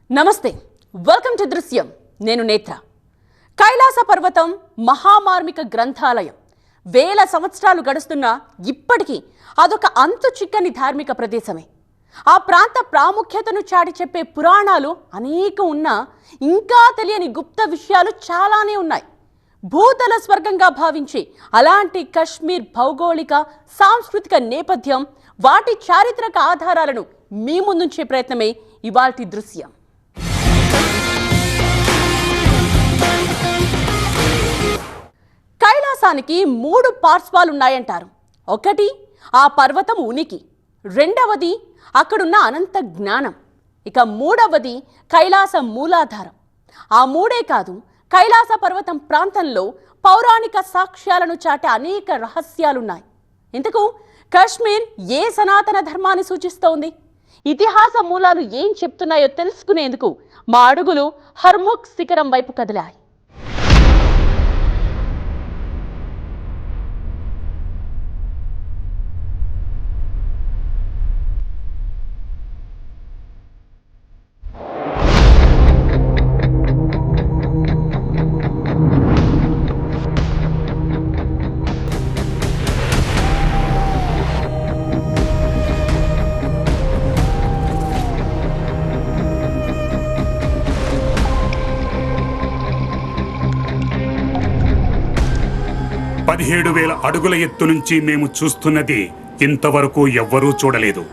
నమస్తే, welcome to దృశ్యం. నేను నేత్ర. కైలాస పర్వతం మహామార్మిక గ్రంథాలయం. వేల సంవత్సరాలు గడుస్తున్నా ఇప్పటికీ అదొక అంతు చిక్కని ధార్మిక ప్రదేశమే. ఆ ప్రాంత ప్రాముఖ్యతను చాటి చెప్పే పురాణాలు అనేకం ఉన్నా ఇంకా తెలియని గుప్త విషయాలు చాలానే ఉన్నాయి. భూతల స్వర్గంగా భావించి అలాంటి కశ్మీర్ భౌగోళిక సాంస్కృతిక నేపథ్యం, వాటి చారిత్రక ఆధారాలను మీ ముందుంచే ప్రయత్నమే ఇవాల్టి దృశ్యం. కైలాసానికి 3 పార్శ్వాలున్నాయంటారు. ఒకటి ఆ పర్వతం ఉనికి, రెండవది అక్కడున్న అనంత జ్ఞానం, ఇక మూడవది కైలాస మూలాధారం. ఆ మూడే కాదు, కైలాస పర్వతం ప్రాంతంలో పౌరాణిక సాక్ష్యాలను చాటే అనేక రహస్యాలున్నాయి. ఇంతకు కశ్మీర్ ఏ సనాతన ధర్మాన్ని సూచిస్తోంది? ఇతిహాస మూలాలు ఏం చెప్తున్నాయో తెలుసుకునేందుకు మా అడుగులు హర్ముఖ్ శిఖరం వైపు కదిలాయి. పదిహేడు వేల అడుగుల ఎత్తు నుంచి మేము చూస్తున్నది ఇంతవరకు ఎవ్వరూ చూడలేదు.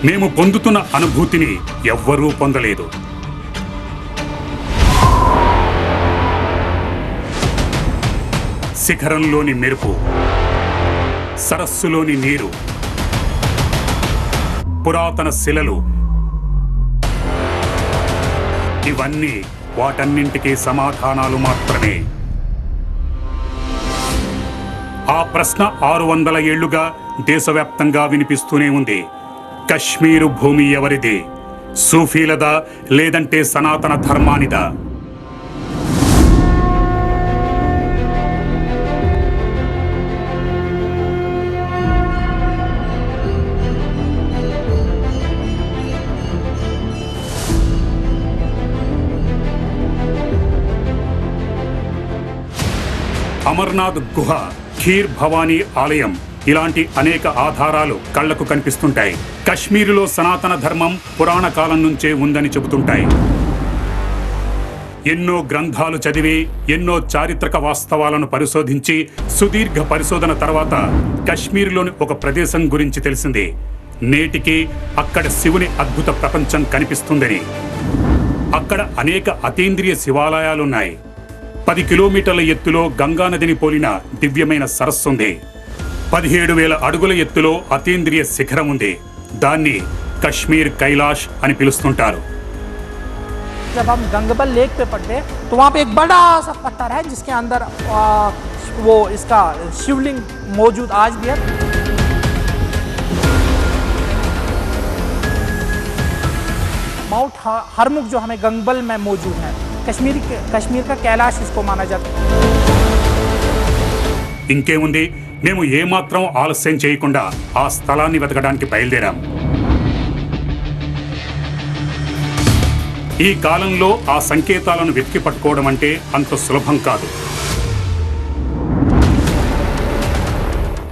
మేము పొందుతున్న అనుభూతిని ఎవ్వరూ పొందలేదు. శిఖరంలోని మెరుపు, సరస్సులోని నీరు, పురాతన శిలలు, ఇవన్నీ వాటన్నింటికీ సమాధానాలు మాత్రమే. ఆ ప్రశ్న 600 ఏళ్లుగా దేశవ్యాప్తంగా వినిపిస్తూనే ఉంది. కశ్మీరు భూమి ఎవరిది? సూఫీలదా లేదంటే సనాతన ధర్మానిదా? అమర్నాథ్ గుహ, ఖీర్ భవానీ ఆలయం, ఇలాంటి అనేక ఆధారాలు కళ్లకు కనిపిస్తుంటాయి. కశ్మీరులో సనాతన ధర్మం పురాణ కాలం నుంచే ఉందని చెబుతుంటాయి. ఎన్నో గ్రంథాలు చదివి, ఎన్నో చారిత్రక వాస్తవాలను పరిశోధించి, సుదీర్ఘ పరిశోధన తర్వాత కశ్మీరులోని ఒక ప్రదేశం గురించి తెలిసింది. నేటికి అక్కడ శివుని అద్భుత ప్రపంచం కనిపిస్తుందని. అక్కడ అనేక అతీంద్రియ శివాలయాలున్నాయి. 10 కిలోమీటర్ల ఎత్తులో గంగానదిని పోలిన దివ్యమైన సరస్సు ఉంది. 17,000 అడుగుల ఎత్తులో అతీంద్రియ శిఖరం ఉంది. దాన్ని కశ్మీర్ కైలాష్ అని పిలుస్తుంటారు. जब हम गंगबल लेक पे पड़ते तो वहाँ पे एक बड़ा सा पत्थर है जिसके अंदर वो इसका शिवलिंग मौजूद आज भी है. माउंट हरमुख जो हमें गंगबल में मौजूद है, कश्मीर का कैलाश इसको माना जाता है. ఇంకేముంది, మేము ఏమాత్రం ఆలస్యం చేయకుండా ఆ స్థలాన్ని వెతకడానికి బయలుదేరాం. ఈ కాలంలో ఆ సంకేతాలను వెతికి పట్టుకోవడం అంటే అంత సులభం కాదు.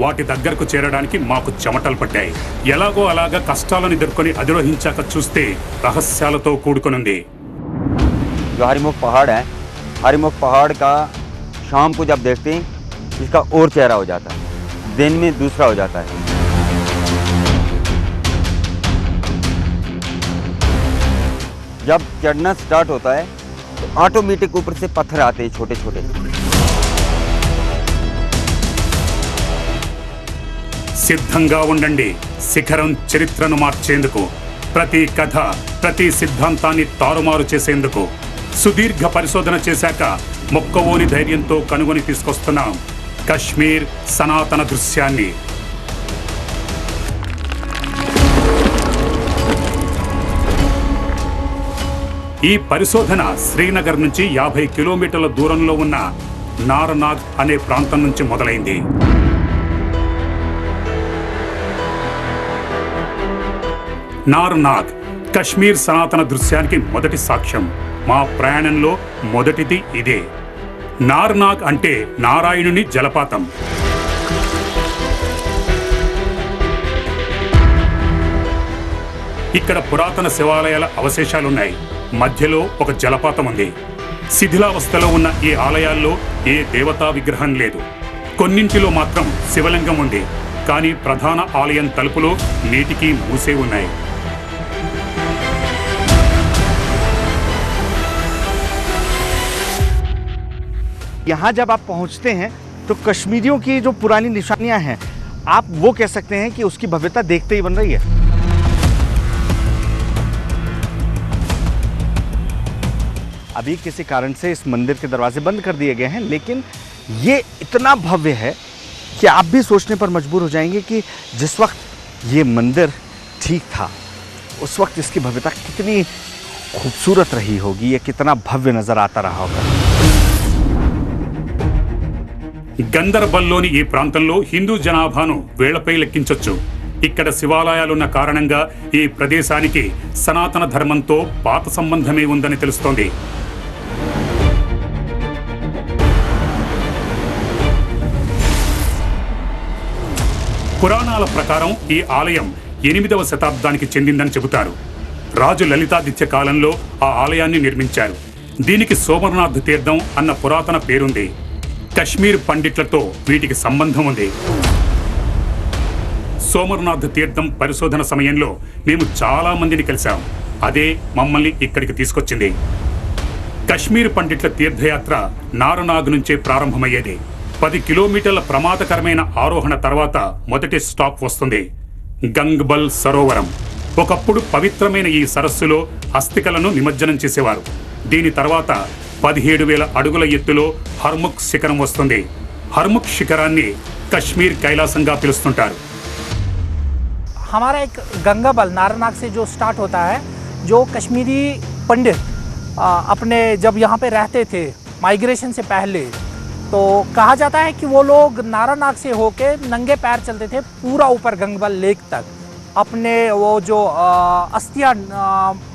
వాటి దగ్గరకు చేరడానికి మాకు చెమటలు పడ్డాయి. ఎలాగో అలాగా కష్టాలను ఎదుర్కొని అధిరోహించాక చూస్తే రహస్యాలతో కూడుకునుంది. जो हरिमुख पहाड़ है, हरिमुख पहाड़ का शाम को जब देखते हैं इसका और चेहरा हो जाता है, दिन में दूसरा हो जाता है. जब चढ़ना स्टार्ट होता है तो ऑटोमेटिक ऊपर से पत्थर आते हैं छोटे छोटे. సిద్ధంగా ఉండండి, శిఖరం చరిత్రను మార్చేందుకు, ప్రతి కథ, ప్రతి సిద్ధాంతాన్ని తారుమారు చేసేందుకు. సుదీర్ఘ పరిశోధన చేశాక మొక్కవోని ధైర్యంతో కనుగొని తీసుకొస్తున్నాం కశ్మీర్ సనాతన దృశ్యాన్ని. ఈ పరిశోధన శ్రీనగర్ నుంచి 50 కిలోమీటర్ల దూరంలో ఉన్న నారనాగ్ అనే ప్రాంతం నుంచి మొదలైంది. నార్నాగ్ కశ్మీర్ సనాతన దృశ్యానికి మొదటి సాక్ష్యం. మా ప్రయాణంలో మొదటిది ఇదే. నార్నాగ్ అంటే నారాయణుని జలపాతం. ఇక్కడ పురాతన శివాలయాల అవశేషాలున్నాయి. మధ్యలో ఒక జలపాతం ఉంది. శిథిలావస్థలో ఉన్న ఈ ఆలయాల్లో ఏ దేవతా విగ్రహం లేదు. కొన్నింటిలో మాత్రం శివలింగం ఉంది. కానీ ప్రధాన ఆలయం తలుపులు నేటికి మూసే ఉన్నాయి. यहाँ जब आप पहुँचते हैं तो कश्मीरियों की जो पुरानी निशानियाँ हैं, आप वो कह सकते हैं कि उसकी भव्यता देखते ही बन रही है। अभी किसी कारण से इस मंदिर के दरवाजे बंद कर दिए गए हैं, लेकिन ये इतना भव्य है कि आप भी सोचने पर मजबूर हो जाएंगे कि जिस वक्त ये मंदिर ठीक था उस वक्त इसकी भव्यता कितनी खूबसूरत रही होगी, ये कितना भव्य नज़र आता रहा होगा। గందర్బల్లోని ఈ ప్రాంతంలో హిందూ జనాభాను వేళ్లపై లెక్కించొచ్చు. ఇక్కడ శివాలయాలున్న కారణంగా ఈ ప్రదేశానికి సనాతన ధర్మంతో పాత సంబంధమే ఉందని తెలుస్తోంది. పురాణాల ప్రకారం ఈ ఆలయం 8వ శతాబ్దానికి చెందిందని చెబుతారు. రాజు లలితాదిత్య కాలంలో ఆ ఆలయాన్ని నిర్మించారు. దీనికి సోమరనాథ్ తీర్థం అన్న పురాతన పేరుంది. కశ్మీర్ పండిట్లతో వీటికి సంబంధం ఉంది. సోమరనాథ్ తీర్థం పరిశోధన సమయంలో మేము చాలా మందిని కలిశాం. అదే మమ్మల్ని ఇక్కడికి తీసుకొచ్చింది. కశ్మీర్ పండిట్ల తీర్థయాత్ర నారనాగ్ నుంచే ప్రారంభమయ్యేది. 10 కిలోమీటర్ల ప్రమాదకరమైన ఆరోహణ తర్వాత మొదటి స్టాప్ వస్తుంది, గంగ్బల్ సరోవరం. ఒకప్పుడు పవిత్రమైన ఈ సరస్సులో అస్థికలను నిమజ్జనం చేసేవారు. దీని తర్వాత 17,000 అడుగుల ఎత్తులో హర్ముఖ్ శిఖరం వస్తుంది. హర్ముఖ్ శిఖరాన్ని కశ్మీర్ కైలాసంగా పిలుస్తుంటారు. हमारा एक गंगाबल नारानाग से जो स्टार्ट होता है, जो कश्मीरी पंडित अपने जब यहाँ पे रहते थे माइग्रेशन से पहले, तो कहा जाता है कि वो लोग नारानाग से होके नंगे पैर चलते थे पूरा ऊपर गंगबल लेक तक, अपने वो जो अस्थियाँ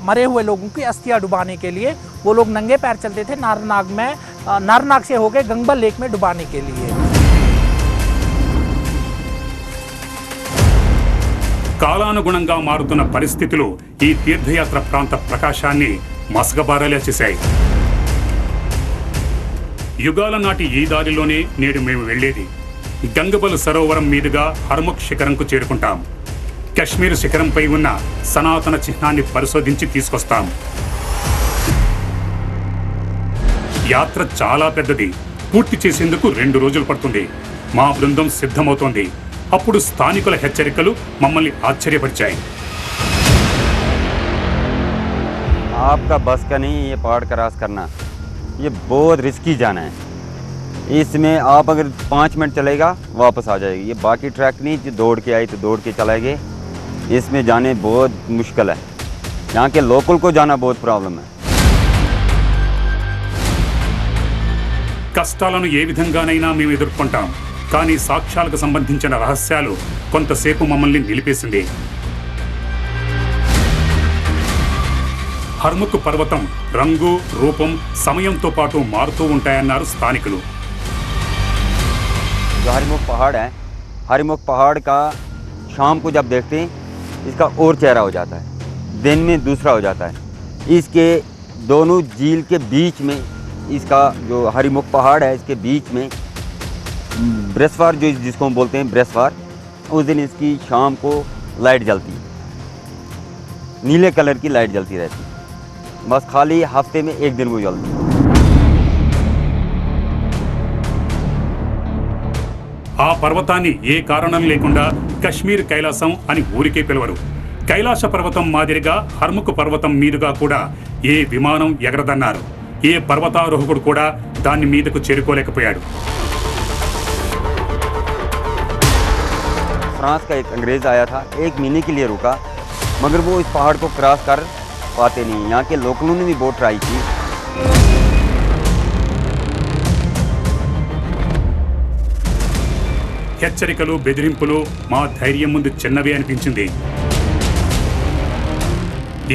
मरे हुए लोगों की अस्थियाँ डुबाने के लिए वो लोग नंगे पैर चलते थे नारानाग से होके गंगबल लेक में डुबाने के लिए। కాలానుగుణంగా మారుతున్న పరిస్థితులు ఈ తీర్థయాత్ర ప్రాంత ప్రకాశాన్ని మసకబారేలా చేశాయి. యుగాల నాటి ఈ దారిలోనే నేడు మేము వెళ్లేది. గంగబల్ సరోవరం మీదుగా హర్ముఖ్ శిఖరంకు చేరుకుంటాం. కశ్మీర్ శిఖరంపై ఉన్న సనాతన చిహ్నాన్ని పరిశోధించి తీసుకొస్తాం. యాత్ర చాలా పెద్దది. పూర్తి చేసేందుకు 2 రోజులు పడుతుంది. మా బృందం సిద్ధమవుతోంది. అప్పుడు స్థానికుల హెచ్చరికలు మమ్మల్ని ఆశ్చర్యపరిచాయి. आपका बस का नहीं, ये पहाड़ क्रॉस करना ये बहुत रिस्की जाना है. इसमें आप अगर 5 मिनट चलेगा वापस आ जाएगी. ये बाकी ट्रैक नहीं जो दौड़ के आई तो दौड़ के चलाएंगे. इसमें जाने बहुत मुश्किल है. यहाँ के लोकल को जाना बहुत प्रॉब्लम है. కష్టాలను ఏ విధంగానైనా మేము ఎదుర్కొంటాం. కానీ సాక్ష్యాలకు సంబంధించిన రహస్యాలు కొంతసేపు మమ్మల్ని నిలిపేసింది. హర్ముఖ్ పర్వతం రంగు, రూపం సమయంతో పాటు మారుతూ ఉంటాయన్నారు స్థానికులు. जो हरिमुख पहाड़ है, हरिमुख पहाड़ का शाम को जब देखते हैं इसका और चेहरा हो जाता है, दिन में दूसरा हो जाता है. इसके दोनों झील के बीच में इसका जो हरिमुख पहाड़ है इसके बीच में ब्रेसवार जो जिसको हम बोलते हैं ब्रेसवार, उस दिन इसकी शाम को लाइट जलती है, नीले कलर की लाइट जलती रहती है. बस खाली हफ्ते में 1 दिन वो जलती है. ఆ పర్వతాన్ని ఏ కారణం లేకుండా కశ్మీర్ కైలాసం అని ఊరికే పిలవరు. కైలాస పర్వతం మాదిరిగా హర్ముఖ్ పర్వతం మీదుగా కూడా ఏ విమానం ఎగరదన్నారు. ఏ పర్వతారోహకుడు కూడా దాని మీదకు చేరుకోలేకపోయాడు. फ्रांस का एक अंग्रेज़ आया था, 1 महीने के लिए रुका, मगर वो इस पहाड़ को क्रॉस कर पाते नहीं. यहाँ के लोकलों ने भी बहुत ट्राई की. హెచ్చరికలు, బెదిరింపులు మా ధైర్యం ముందు చిన్నవే అనిపించింది.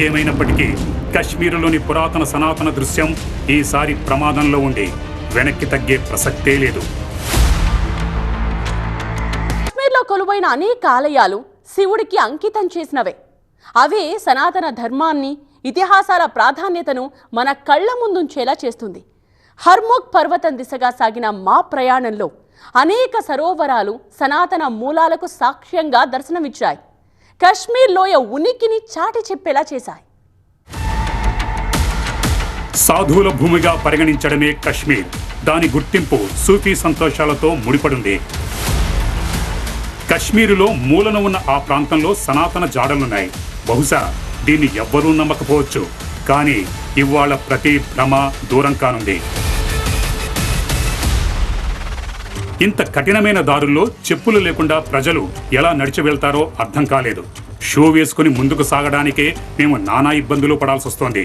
ఏమైనప్పటికీ కశ్మీరులోని పురాతన సనాతన దృశ్యం ఈసారి ప్రమాదంలో ఉంది. వెనక్కి తగ్గే ప్రసక్తే లేదు. కశ్మీర్లో కొలువైన అనేక ఆలయాలు శివుడికి అంకితం చేసినవే. అవే సనాతన ధర్మాన్ని, ఇతిహాసాల ప్రాధాన్యతను మన కళ్ల ముందుంచేలా చేస్తుంది. హర్ముఖ్ పర్వతం దిశగా సాగిన మా ప్రయాణంలో అనేక సరోవరాలు సనాతన మూలాలకు సాక్ష్యంగా దర్శనమిచ్చాయి. కశ్మీర్ లోయ ఉనికిని చాటి చెప్పేలా చేశాయి. సాధువుల భూమిగా పరిగణించడమే కశ్మీర్. దాని గుర్తింపు సూఫీ సంతోషాలతో ముడిపడుంది. కశ్మీరులో మూలన ఉన్న ఆ ప్రాంతంలో సనాతన జాడలున్నాయి. బహుశా దీన్ని ఎవ్వరూ నమ్మకపోవచ్చు, కానీ ఇవాళ ప్రతి భ్రమ దూరం కానుంది. ఇంత కఠినమైన దారుల్లో చెప్పులు లేకుండా ప్రజలు ఎలా నడిచి వెళ్తారో అర్థం కాలేదు. షూ వేసుకుని ముందుకు సాగడానికే మేము నానా ఇబ్బందులు పడాల్సి వస్తోంది.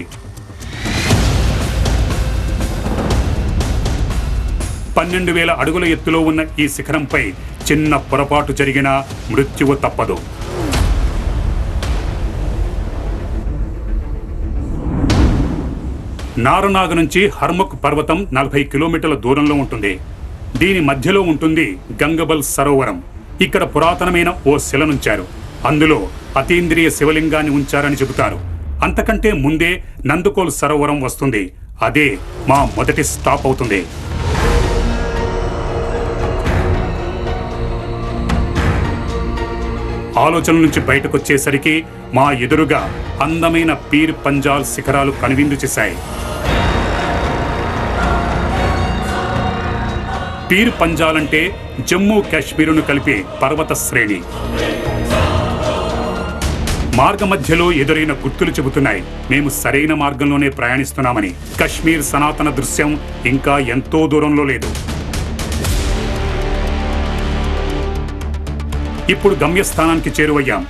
12,000 అడుగుల ఎత్తులో ఉన్న ఈ శిఖరంపై చిన్న పొరపాటు జరిగినా మృత్యువు తప్పదు. నారనాగ్ నుంచి హర్ముఖ్ పర్వతం 40 కిలోమీటర్ల దూరంలో ఉంటుంది. దీని మధ్యలో ఉంటుంది గంగబల్ సరోవరం. ఇక్కడ పురాతనమైన ఓ శిలనుంచారు. అందులో అతీంద్రియ శివలింగాన్ని ఉంచారని చెబుతారు. అంతకంటే ముందే నందుకోల్ సరోవరం వస్తుంది. అదే మా మొదటి స్టాప్ అవుతుంది. ఆలోచన నుంచి బయటకొచ్చేసరికి మా ఎదురుగా అందమైన పీర్ పంజాల్ శిఖరాలు కనువిందు చేశాయి. పీర్ పంజాల్ అంటే జమ్మూ కాశ్మీరును కలిపే పర్వత శ్రేణి. మార్గ మధ్యలో ఎదురైన గుర్తులు చెబుతున్నాయి మేము సరైన మార్గంలోనే ప్రయాణిస్తున్నామని. కశ్మీర్ సనాతన దృశ్యం ఇంకా ఎంతో దూరంలో లేదు. ఇప్పుడు గమ్యస్థానానికి చేరువయ్యాం.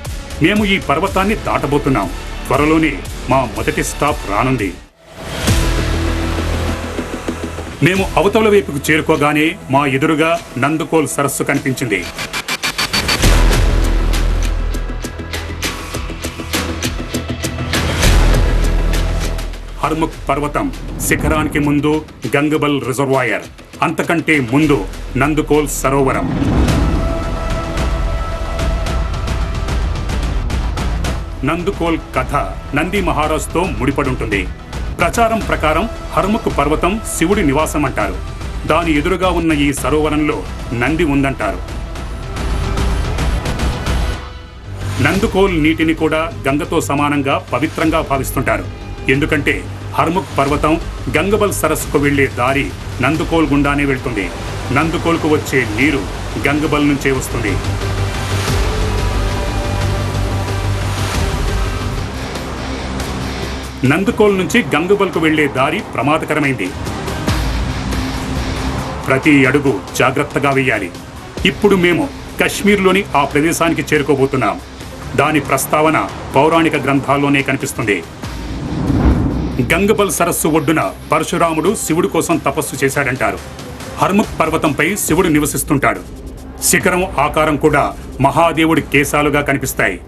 మేము ఈ పర్వతాన్ని దాటబోతున్నాం. త్వరలోనే మా మొదటి స్టాప్ రానుంది. మేము అవతల వైపుకు చేరుకోగానే మా ఎదురుగా నందుకోల్ సరస్సు కనిపించింది. హర్ముఖ్ పర్వతం శిఖరానికి ముందు గంగబల్ రిజర్వాయర్, అంతకంటే ముందు నందుకోల్ సరోవరం. నందుకోల్ కథ నంది మహారాజ్తో ముడిపడుంటుంది. ప్రచారం ప్రకారం హర్ముఖ్ పర్వతం శివుడి నివాసం అంటారు. దాని ఎదురుగా ఉన్న ఈ సరోవరంలో నంది ఉందంటారు. నందుకోల్ నీటిని కూడా గంగతో సమానంగా పవిత్రంగా భావిస్తుంటారు. ఎందుకంటే హర్ముఖ్ పర్వతం గంగబల్ సరస్సుకు వెళ్లే దారి నందుకోల్ గుండానే వెళ్తుంది. నందుకోల్కు వచ్చే నీరు గంగబల్ నుంచే వస్తుంది. నందుకోల్ నుంచి గంగబల్కు వెళ్లే దారి ప్రమాదకరమైంది. ప్రతి అడుగు జాగ్రత్తగా వేయాలి. ఇప్పుడు మేము కశ్మీర్లోని ఆ ప్రదేశానికి చేరుకోబోతున్నాం. దాని ప్రస్తావన పౌరాణిక గ్రంథాల్లోనే కనిపిస్తుంది. గంగబల్ సరస్సు ఒడ్డున పరశురాముడు శివుడి కోసం తపస్సు చేశాడంటారు. హర్ముఖ్ పర్వతంపై శివుడు నివసిస్తుంటాడు. శిఖరం ఆకారం కూడా మహాదేవుడి కేశాలుగా కనిపిస్తాయి.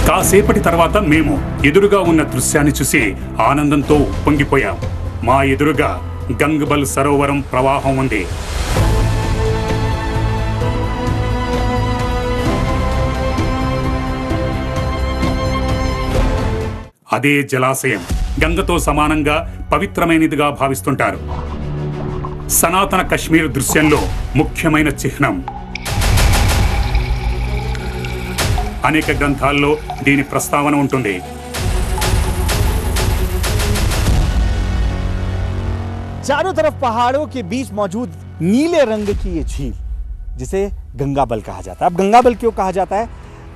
కాసేపటి తర్వాత మేము ఎదురుగా ఉన్న దృశ్యాన్ని చూసి ఆనందంతో ఉప్పొంగిపోయాం. మా ఎదురుగా గంగబల్ సరోవరం ప్రవాహం ఉంది. అదే జలాశయం గంగతో సమానంగా పవిత్రమైనదిగా భావిస్తుంటారు. సనాతన కశ్మీర్ దృశ్యంలో ముఖ్యమైన చిహ్నం. అనేక గ్రంథాల్లో దీని ప్రస్తావన ఉంటుంది. चारों तरफ पहाड़ों के बीच मौजूद नीले रंग की ये झील जिसे गंगाबल कहा जाता है। अब गंगाबल क्यों कहा जाता है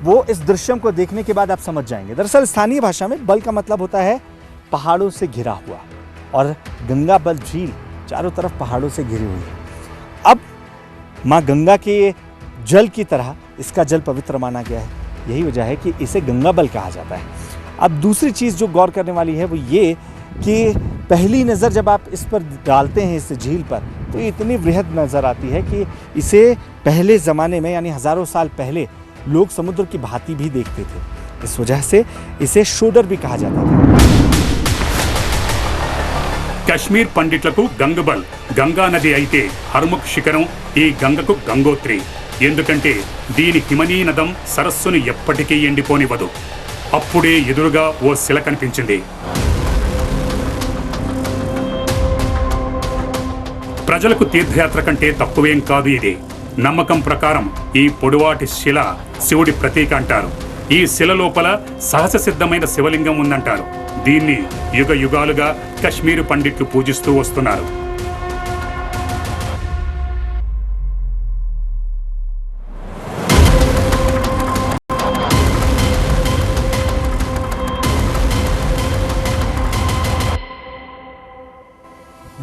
वो इस दृश्यम को देखने के बाद आप समझ जाएंगे। दरअसल स्थानीय भाषा में बल का मतलब होता है पहाड़ों से घिरा हुआ, और गंगाबल झील चारों तरफ पहाड़ों से घिरी हुई है। अब माँ गंगा के जल की तरह इसका जल पवित्र माना गया है। यही वजह है कि इसे गंगाबल कहा जाता है। अब दूसरी चीज़ जो गौर करने वाली है वो ये कि पहली नज़र जब आप इस पर डालते हैं, इस झील पर, तो ये इतनी वृहद नज़र आती है कि इसे पहले ज़माने में यानी हज़ारों साल पहले लोग समुद्र की भांति भी देखते थे। इस वजह से इसे शोडर भी कहा जाता था। కశ్మీర్ పండిట్లకు గంగబల్ గంగా నది అయితే హర్ముఖ్ శిఖరం ఈ గంగకు గంగోత్రి. ఎందుకంటే దీని హిమనీనదం సరస్సును ఎప్పటికీ ఎండిపోనివ్వదు. అప్పుడే ఎదురుగా ఓ శిల కనిపించింది. ప్రజలకు తీర్థయాత్ర కంటే తక్కువేం కాదు ఇది. నమ్మకం ప్రకారం ఈ పొడువాటి శిల శివుడి ప్రతీక అంటారు. ఈ శిల లోపల సహజ సిద్ధమైన శివలింగం ఉందంటారు. దీన్ని యుగ యుగాలుగా కశ్మీరు పండిట్లు పూజిస్తూ వస్తున్నారు.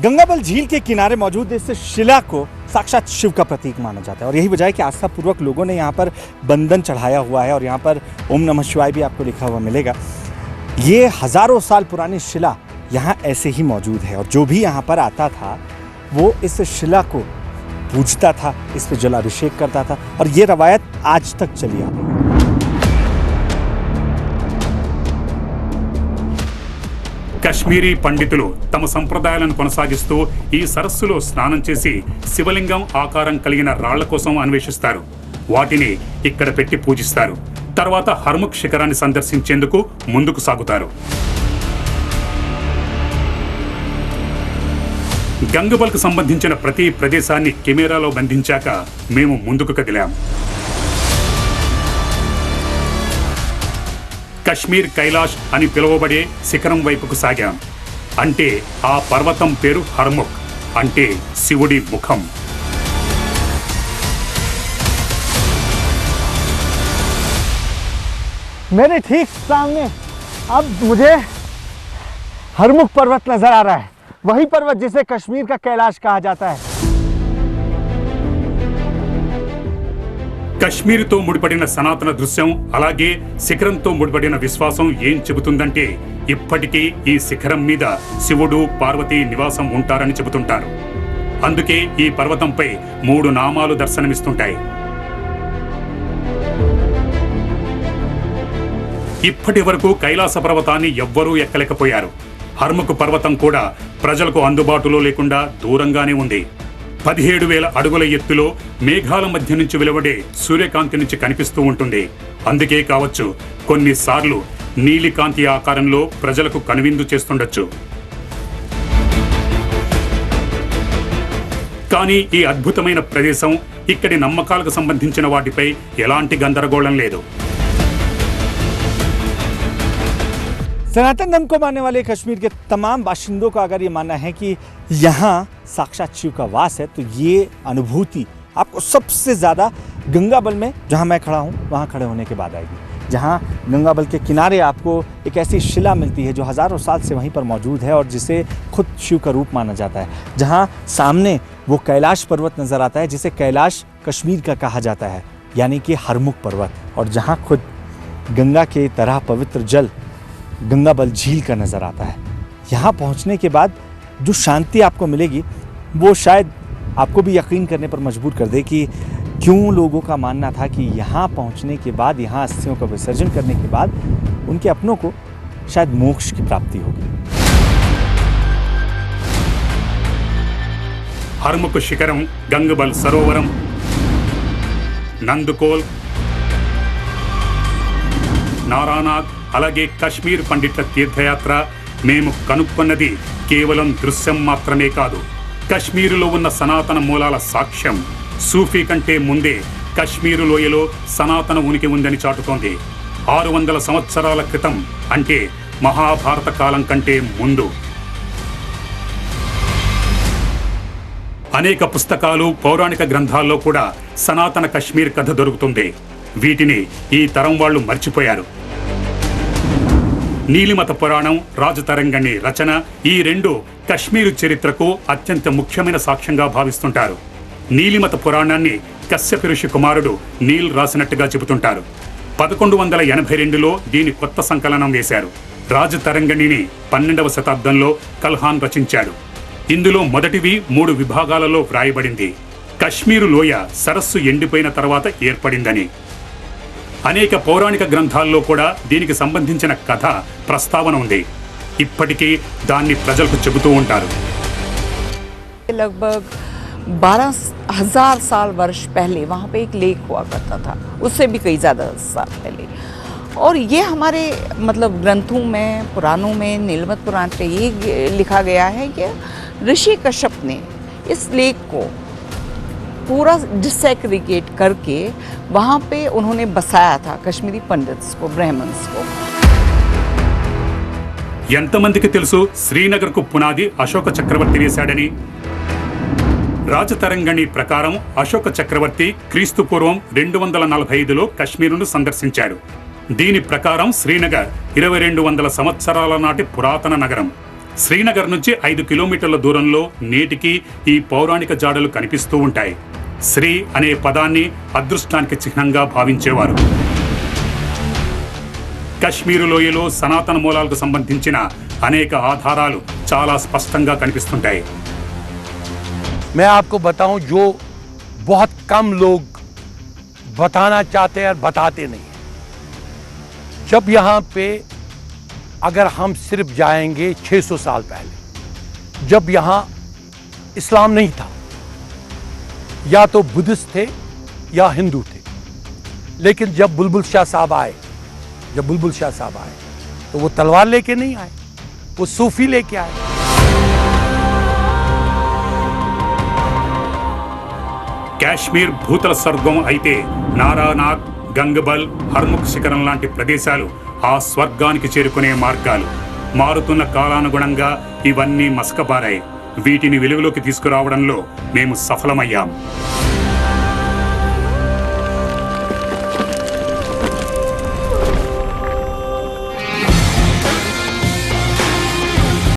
गंगाबल झील के किनारे मौजूद इस शिला को साक्षात शिव का प्रतीक माना जाता है और यही वजह है कि आस्था पूर्वक लोगों ने यहाँ पर बंधन चढ़ाया हुआ है और यहाँ पर ओम नमः शिवाय भी आपको लिखा हुआ मिलेगा। ये हजारों साल पुरानी शिला यहाँ ऐसे ही मौजूद है और जो भी यहाँ पर आता था वो इस शिला को पूजता था, इस पर जलाभिषेक करता था और ये रवायत आज तक चली आ रही है। కశ్మీరీ పండితులు తమ సంప్రదాయాలను కొనసాగిస్తూ ఈ సరస్సులో స్నానం చేసి శివలింగం ఆకారం కలిగిన రాళ్ల కోసం అన్వేషిస్తారు. వాటిని ఇక్కడ పెట్టి పూజిస్తారు. తర్వాత హర్ముఖ్ శిఖరాన్ని సందర్శించేందుకు ముందుకు సాగుతారు. గంగబల్కు సంబంధించిన ప్రతి ప్రదేశాన్ని కెమెరాలో బంధించాక మేము ముందుకు కదిలాం. కశ్మీర్ కైలాష్ అని పిలువబడే శిఖరం వైపుకు సాగాం. అంటే ఆ పర్వతం పేరు హర్ముఖ్, అంటే శివుడి ముఖం. मेरे ठीक सामने अब मुझे हरमुख पर्वत नजर आ रहा है, वही पर्वत जिसे कश्मीर का कैलाश कहा जाता है। కశ్మీర్తో ముడిపడిన సనాతన దృశ్యం అలాగే శిఖరంతో ముడిపడిన విశ్వాసం ఏం చెబుతుందంటే ఇప్పటికీ ఈ శిఖరం మీద శివుడు పార్వతీ నివాసం ఉంటారని చెబుతుంటారు. అందుకే ఈ పర్వతంపై 3 నామాలు దర్శనమిస్తుంటాయి. ఇప్పటి వరకు కైలాస పర్వతాన్ని ఎవ్వరూ ఎక్కలేకపోయారు. హర్ముఖ్ పర్వతం కూడా ప్రజలకు అందుబాటులో లేకుండా దూరంగానే ఉంది. 17,000 అడుగుల ఎత్తులో మేఘాల మధ్య నుంచి వెలువడే సూర్యకాంతి నుంచి కనిపిస్తూ ఉంటుంది. అందుకే కావచ్చు కొన్నిసార్లు నీలికాంతి ఆకారంలో ప్రజలకు కనువిందు చేస్తుండొచ్చు. కానీ ఈ అద్భుతమైన ప్రదేశం ఇక్కడి నమ్మకాలకు సంబంధించిన వాటిపై ఎలాంటి గందరగోళం లేదు. सनातन धर्म को मानने वाले कश्मीर के तमाम बाशिंदों का अगर ये मानना है कि यहाँ साक्षात शिव का वास है, तो ये अनुभूति आपको सबसे ज़्यादा गंगाबल में, जहाँ मैं खड़ा हूँ वहाँ खड़े होने के बाद आएगी। जहाँ गंगाबल के किनारे आपको एक ऐसी शिला मिलती है जो हज़ारों साल से वहीं पर मौजूद है और जिसे खुद शिव का रूप माना जाता है। जहाँ सामने वो कैलाश पर्वत नज़र आता है जिसे कैलाश कश्मीर का कहा जाता है, यानी कि हरमुख पर्वत, और जहाँ खुद गंगा के तरह पवित्र जल गंगाबल झील का नज़र आता है। यहाँ पहुँचने के बाद जो शांति आपको मिलेगी वो शायद आपको भी यकीन करने पर मजबूर कर दे कि क्यों लोगों का मानना था कि यहाँ पहुँचने के बाद, यहाँ अस्थियों का विसर्जन करने के बाद उनके अपनों को शायद मोक्ष की प्राप्ति होगी। హర్ముఖ్ శిఖరం, గంగబల్ సరోవరం, నందుకోల్, నారానాథ్, అలాగే కశ్మీర్ పండిట్ల తీర్థయాత్ర మేము కనుక్కున్నది కేవలం దృశ్యం మాత్రమే కాదు, కశ్మీరులో ఉన్న సనాతన మూలాల సాక్ష్యం. సూఫీ కంటే ముందే కశ్మీరు లోయలో సనాతన ఉనికి ఉందని చాటుతోంది. 600 సంవత్సరాల క్రితం, అంటే మహాభారత కాలం కంటే ముందు. అనేక పుస్తకాలు, పౌరాణిక గ్రంథాల్లో కూడా సనాతన కశ్మీర్ కథ దొరుకుతుంది. వీటిని ఈ తరం వాళ్ళు మర్చిపోయారు. నీలిమత పురాణం, రాజతరంగిణి రచన, ఈ 2 కశ్మీరు చరిత్రకు అత్యంత ముఖ్యమైన సాక్ష్యంగా భావిస్తుంటారు. నీలిమత పురాణాన్ని కశ్యప ఋషి కుమారుడు నీల్ రాసినట్టుగా చెబుతుంటారు. 1182లో దీని కొత్త సంకలనం వేశారు. రాజతరంగిణిని 12వ శతాబ్దంలో కల్హాన్ రచించాడు. ఇందులో మొదటివి 3 విభాగాలలో వ్రాయబడింది. కశ్మీరు లోయ సరస్సు ఎండిపోయిన తర్వాత ఏర్పడిందని. అనేక పౌరాణిక గ్రంథాల్లో కూడా దీనికి సంబంధించిన కథ ప్రస్తావన ఉంది. ఇప్పటికీ దాన్ని ప్రజలకు చెబుతూ ఉంటారు. लगभग 12,000 साल वर्ष पहले वहाँ पे एक लेक हुआ करता था, उससे भी कई ज़्यादा साल पहले। और ये हमारे मतलब ग्रंथों में, पुराणों में, नीलमत पुराण पे ये लिखा गया है कि ऋषि कश्यप ने इस लेक को पूरा डिसैक्रिगेट करके वहाँ पे उन्होंने बसाया था कश्मीरी पंडित्स को, ब्राह्मण्स को। ఎంతమందికి తెలుసు శ్రీనగర్కు పునాది అశోక చక్రవర్తి వేశాడని? రాజతరంగణి ప్రకారం అశోక చక్రవర్తి క్రీస్తు పూర్వం 245లో కశ్మీరును సందర్శించాడు. దీని ప్రకారం శ్రీనగర్ 2200 సంవత్సరాల నాటి పురాతన నగరం. శ్రీనగర్ నుంచి 5 కిలోమీటర్ల దూరంలో నేటికి ఈ పౌరాణిక జాడలు కనిపిస్తూ ఉంటాయి. శ్రీ అనే పదాన్ని అదృష్టానికి చిహ్నంగా భావించేవారు. కశ్మీరు లోయలో సనాతన మూలాలకు సంబంధించిన అనేక ఆధారాలు చాలా స్పష్టంగా కనిపిస్తుంటాయి. मैं आपको बताऊं जो बहुत कम लोग बताना चाहते हैं और बताते नहीं। जब यहाँ पे अगर हम सिर्फ जाएंगे 600 साल पहले, जब यहाँ इस्लाम नहीं था, या तो बुद्धिस्ट थे या हिंदू थे, लेकिन जब बुलबुल शाह साहब आए, तो वो तलवार लेके नहीं आए, वो सूफी लेके आए। కాశ్మీర్ భూతల స్వర్గం అయితే నారానాగ్, గంగబల్, హర్ముఖ్ శిఖరం లాంటి ప్రదేశాలు ఆ స్వర్గానికి చేరుకునే మార్గాలు. మారుతున్న కాలానుగుణంగా ఇవన్నీ మసకబారాయి. వీటిని వెలుగులోకి తీసుకురావడంలో మేము సఫలమయ్యాం.